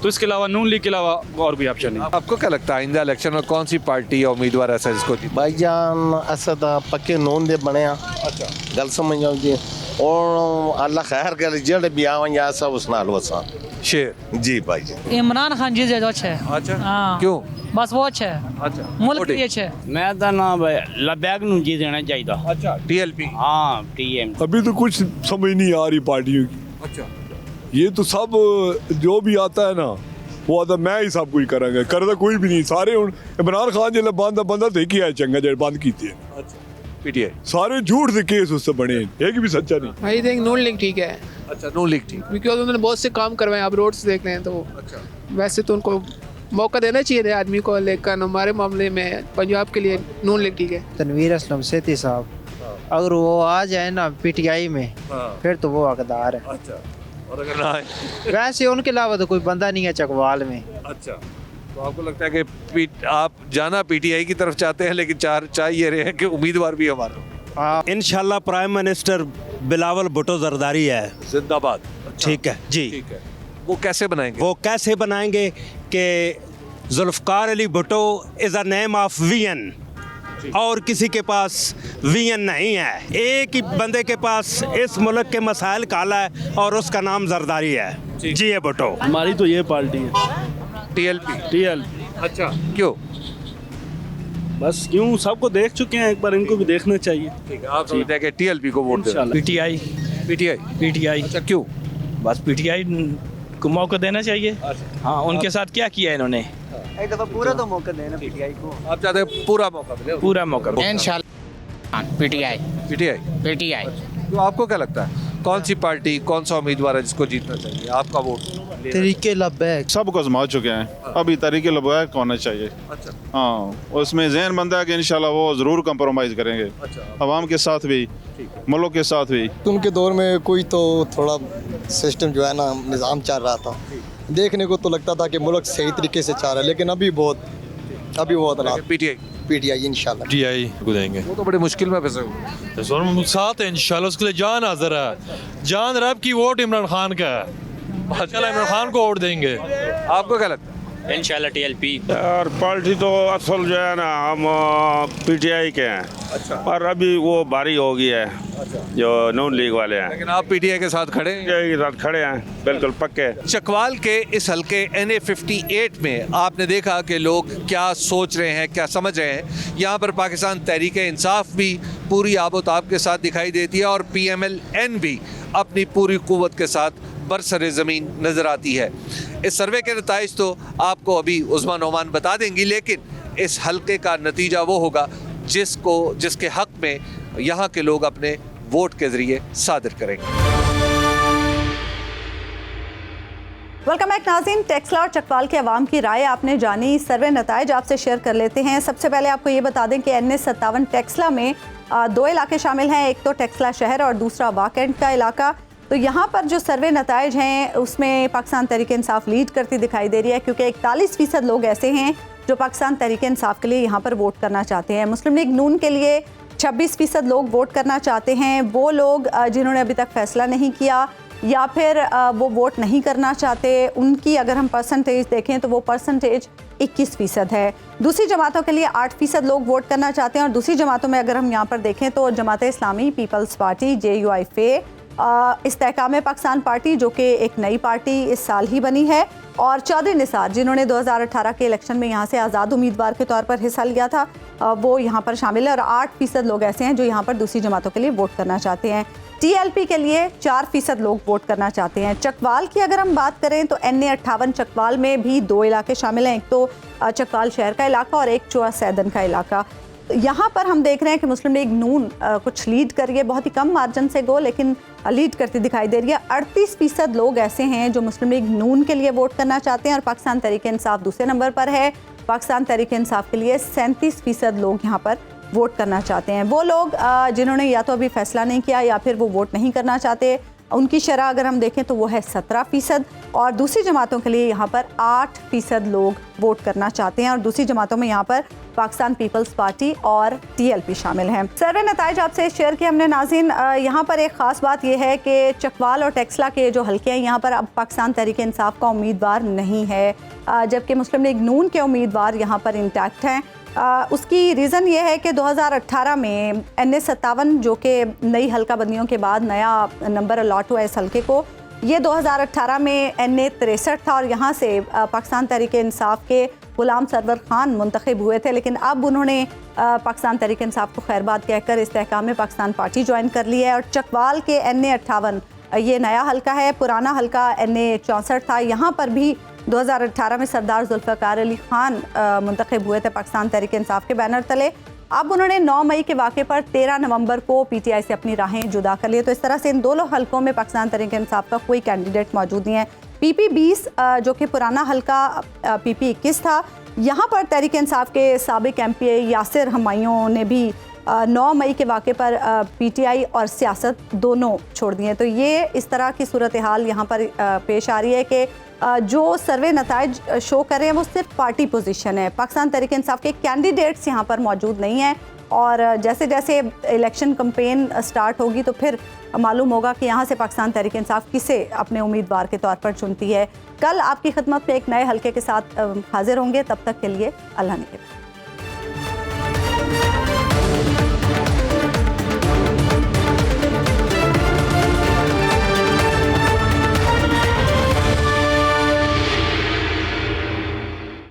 तो इसके अलावा नून लीग के अलावा और भी ऑप्शन नहीं। आपको क्या लगता है आइंदा इलेक्शन में कौन सी पार्टी या उम्मीदवार ऐसा जिसको जीत? भाईजान असा तो पक्के नून दे बने। अच्छा, गल समझ आओ जी। और अल्लाह खैर करे जेड़े भी आवन या सब उस नाल वसा शेर जी भाई जी। इमरान खान जी जो अच्छा है। अच्छा, हाँ। क्यों? बस वो अच्छा है। अच्छा, मुल्क भी अच्छा है। मैं तो ना भाई लबैक नू जीत देना चाहिए। अच्छा, टीएलपी। हाँ, टीएम। अभी तो कुछ समझ नहीं आ रही पार्टियों की। अच्छा, ये तो सब जो भी आता है ना वो आता मैं ही सब कुछ करांगा, करता कोई भी नहीं। सारे हुन इमरान खान जिले बंदा देखी है चंगा जेड़ बंद कीती है। अच्छा, पीटीआई। सारे झूठ के केस उससे बने, एक भी सच्चा नहीं। भाई देख नून लीग ठीक है। अच्छा, नून लीग ठीक, क्योंकि उन्होंने बहुत से काम करवाए। आप रोड्स देख रहे हैं तो अच्छा, वैसे तो उनको मौका देना चाहिए था आदमी को, लेकिन हमारे मामले में पंजाब के लिए नून लीग ठीक है। तनवीर असलम सेठी साहब अगर वो आ जाए ना पीटीआई में फिर तो वो हकदार है। अच्छा, और अगर ना आए? वैसे उनके अलावा तो कोई बंदा नहीं है चकवाल में। अच्छा, तो आपको लगता है कि आप जाना पीटीआई की तरफ चाहते हैं, लेकिन चाहिए रहे हैं कि उम्मीदवार भी हमारा। इंशाल्लाह प्राइम मिनिस्टर बिलावल भुट्टो जरदारी है। जिंदाबाद। ठीक है जी। ठीक है, वो कैसे बनाएंगे? वो कैसे बनाएंगे कि Zulfikar Ali Bhutto is a name of VN और किसी के पास वीएन नहीं है। एक ही बंदे के पास इस मुल्क के मसाइल का हल है और उसका नाम जरदारी है। जी ये भुट्टो। हमारी तो ये पार्टी है टीएलपी। अच्छा, क्यों? बस क्यों, सबको देख चुके हैं, एक बार इनको भी देखना चाहिए। ठीक है, आप समझते हैं कि टीएलपी को वोट दें? पीटीआई। पीटीआई। अच्छा, क्यों? बस पीटीआई को मौका देना चाहिए। हाँ, उनके साथ क्या किया इन्होंने? एक दफा पूरा तो मौका देना पीटीआई को। आप चाहते हैं पूरा मौका मिले? पूरा मौका इंशाल्लाह पीटीआई। पीटीआई। तो आपको क्या लगता है कौन सी पार्टी, कौन सा उम्मीदवार है जिसको जीतना चाहिए? आपका वोट? तरीके लबैक सबको आजमा चुके हैं, अभी तरीके लबैक होना चाहिए। अच्छा, हाँ, उसमें जहन बनता है कि इंशाल्लाह वो ज़रूर कंप्रोमाइज़ करेंगे। अच्छा, अवाम के साथ भी, मुल्क के साथ भी। उनके दौर में कोई तो थोड़ा सिस्टम जो है ना, निज़ाम चल रहा था, देखने को तो लगता था कि मुल्क सही तरीके से चल रहा है, लेकिन अभी बहुत पीटीआई इंशाल्लाह पीटीआई को देंगे। वो तो बड़े मुश्किल में फंसे हुए हैं। साथ है इंशाल्लाह, उसके लिए जान हाजिर है। जान रब की वोट इमरान खान का है, इंशाल्लाह इमरान खान को वोट देंगे। आपको क्या लगता है? इंशाल्लाह टीएलपी। और पार्टी तो असल जो है ना हम पीटीआई के हैं। अच्छा, और अभी वो भारी हो गई है। अच्छा, जो नून लीग वाले हैं। लेकिन आप पीटीआई के साथ खड़े हैं? पीटीआई के साथ खड़े हैं, बिल्कुल पक्के। चकवाल के इस हल्के NA58 में आपने देखा कि लोग क्या सोच रहे हैं, क्या समझ रहे हैं। यहाँ पर पाकिस्तान तहरीक इंसाफ भी पूरी आबोताब के साथ दिखाई देती है और PMLN भी अपनी पूरी कुव्वत के साथ बरसरे ज़मीन नज़र आती है। इस सर्वे के नताइज तो आपको अभी उस्मा नोमान बता देंगी, लेकिन इस हल्के का नतीजा वो होगा जिसके हक़ में यहाँ के लोग अपने वोट के ज़रिए सादिर करेंगे। वेलकम बैक नाज़रीन। टेक्सला और चकवाल के अवाम की राय आपने जानी, सर्वे नताइज आपसे शेयर कर लेते हैं। सबसे पहले आपको ये बता दें कि NA57 टेक्सला में 2 इलाके शामिल हैं, एक तो टेक्सला शहर और दूसरा वाकेंड का इलाका। तो यहाँ पर जो सर्वे नताइज हैं उसमें पाकिस्तान तहरीक इंसाफ लीड करती दिखाई दे रही है, क्योंकि 41% लोग ऐसे हैं जो पाकिस्तान तहरीक इंसाफ के लिए यहाँ पर वोट करना चाहते हैं। मुस्लिम लीग नून के लिए 26% लोग वोट करना चाहते हैं। वो लोग जिन्होंने अभी तक फैसला नहीं किया या फिर वो वोट नहीं करना चाहते, उनकी अगर हम परसेंटेज देखें तो वो परसेंटेज 21% है। दूसरी जमातों के लिए 8% लोग वोट करना चाहते हैं और दूसरी जमातों में अगर हम यहाँ पर देखें तो Jamaat Islami, Peoples Party, JUIF, Istehkam Pakistan Party जो कि एक नई पार्टी इस साल ही बनी है, और चौधरी निसार जिन्होंने 2018 के इलेक्शन में यहाँ से आज़ाद उम्मीदवार के तौर पर हिस्सा लिया था, वो यहाँ पर शामिल है। और 8% लोग ऐसे हैं जो यहाँ पर दूसरी जमातों के लिए वोट करना चाहते हैं। TLP के लिए 4% लोग वोट करना चाहते हैं। चकवाल की अगर हम बात करें तो NA58 चकवाल में भी 2 इलाके शामिल हैं, एक तो चकवाल शहर का इलाका और एक चुआ सैदन का इलाका। यहाँ पर हम देख रहे हैं कि मुस्लिम लीग नून कुछ लीड कर रही है, बहुत ही कम मार्जिन से गो, लेकिन लीड करती दिखाई दे रही है। 38% लोग ऐसे हैं जो मुस्लिम लीग नून के लिए वोट करना चाहते हैं और पाकिस्तान तहरीक इंसाफ दूसरे नंबर पर है। पाकिस्तान तहरीक इंसाफ के लिए 37% लोग यहाँ पर वोट करना चाहते हैं। वो लोग जिन्होंने या तो अभी फैसला नहीं किया या फिर वो वोट नहीं करना चाहते, उनकी शरह अगर हम देखें तो वो है 17%, और दूसरी जमातों के लिए यहाँ पर 8% लोग वोट करना चाहते हैं, और दूसरी जमातों में यहाँ पर पाकिस्तान पीपल्स पार्टी और TLP शामिल हैं। सर्वे नताइज आपसे शेयर किए हमने नाज़रीन। यहाँ पर एक ख़ास बात यह है कि चकवाल और टेक्सला के जो हल्के हैं यहाँ पर अब पाकिस्तान तहरीक इंसाफ का उम्मीदवार नहीं है, जबकि मुस्लिम लीग नून के उम्मीदवार यहाँ पर इंटैक्ट हैं। उसकी रीज़न ये है कि 2018 में NA57 जो कि नई हल्का बंदियों के बाद नया नंबर अलॉट हुआ इस हल्के को, ये 2018 में NA63 था और यहाँ से पाकिस्तान तहरीक इंसाफ के गुलाम सरवर खान मुंतखब हुए थे, लेकिन अब उन्होंने पाकिस्तान तहरीक इंसाफ को खैरबाद कहकर इस्तेहकाम में पाकिस्तान पार्टी ज्वाइन कर ली है। और चकवाल के NA58 ये नया हल्का है, पुराना हल्का NA64 था। यहाँ पर भी 2018 में सरदार जुल्फ़िकार अली खान मुंतखब हुए थे पाकिस्तान तहरीक इंसाफ के बैनर तले। अब उन्होंने 9 मई के वाक़े पर 13 नवंबर को PTI से अपनी राहें जुदा कर ली। तो इस तरह से इन दोनों हल्कों में पाकिस्तान तहरीक इंसाफ का कोई कैंडिडेट मौजूद नहीं है। PP20 जो कि पुराना हल्का PP21 था, यहाँ पर तहरीक इंसाफ के साबिक MPA यासिर हमायूं ने भी 9 मई के वाक़े पर PTI और सियासत दोनों छोड़ दिए। तो ये इस तरह की सूरत हाल यहाँ पर पेश आ रही है कि जो सर्वे नताइज शो कर रहे हैं वो सिर्फ पार्टी पोजीशन है। पाकिस्तान तहरीक इंसाफ के कैंडिडेट्स यहाँ पर मौजूद नहीं हैं, और जैसे जैसे इलेक्शन कैंपेन स्टार्ट होगी तो फिर मालूम होगा कि यहाँ से पाकिस्तान तहरीक इंसाफ किसे अपने उम्मीदवार के तौर पर चुनती है। कल आपकी खिदमत में एक नए हल्के के साथ हाजिर होंगे, तब तक के लिए अल्लाह ने।